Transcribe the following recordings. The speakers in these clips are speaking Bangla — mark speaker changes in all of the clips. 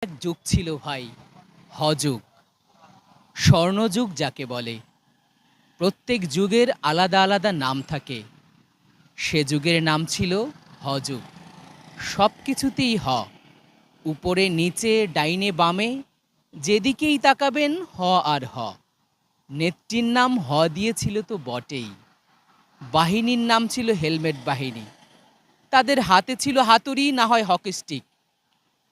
Speaker 1: এক যুগ ছিল ভাই, হযুগ, স্বর্ণযুগ যাকে বলে। প্রত্যেক যুগের আলাদা আলাদা নাম থাকে। সে যুগের নাম ছিল হযুগ। সব কিছুতেই হ, উপরে নিচে ডাইনে বামে যেদিকেই তাকাবেন হ আর হ। নেত্রীর নাম হ দিয়েছিল তো বটেই। বাহিনীর নাম ছিল হেলমেট বাহিনী। তাদের হাতে ছিল হাতুড়ি না হয় হকি স্টিক।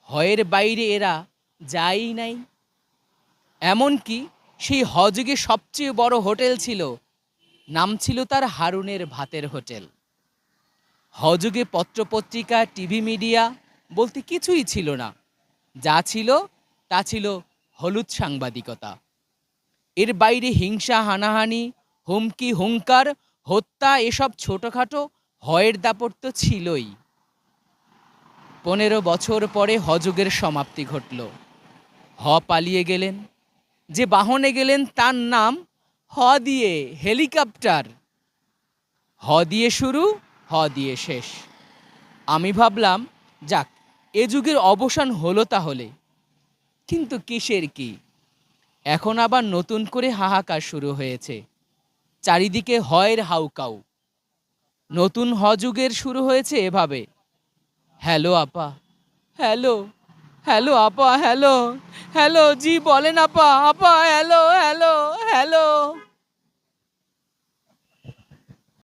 Speaker 1: হয়ের বাইরে এরা যায়ই নাই। এমনকি সেই হজুগে সবচেয়ে বড় হোটেল ছিল, নাম ছিল তার হারুনের ভাতের হোটেল। হজুগে পত্রপত্রিকা টিভি মিডিয়া বলতে কিছুই ছিল না। যা ছিল তা ছিল হলুদ সাংবাদিকতা। এর বাইরে হিংসা হানাহানি, হুমকি হুঙ্কার, হত্যা এসব ছোটখাটো হয়ের দাপট তো ছিলই। 15 বছর পরে হজুগের সমাপ্তি ঘটল। হ পালিয়ে গেলেন। যে বাহনে গেলেন তার নাম হ দিয়ে হেলিকপ্টার। হ দিয়ে শুরু, হ দিয়ে শেষ। আমি ভাবলাম, যাক, এ যুগের অবসান হলো তাহলে। কিন্তু কিসের কি? এখন আবার নতুন করে হাহাকার শুরু হয়েছে। চারিদিকে হয়ের হাউকাউ। নতুন হ যুগের শুরু হয়েছে এভাবে: হ্যালো আপা, হ্যালো, হ্যালো আপা, হ্যালো, হ্যালো জি বলেন আপা, আপা হ্যালো, হ্যালো, হ্যালো।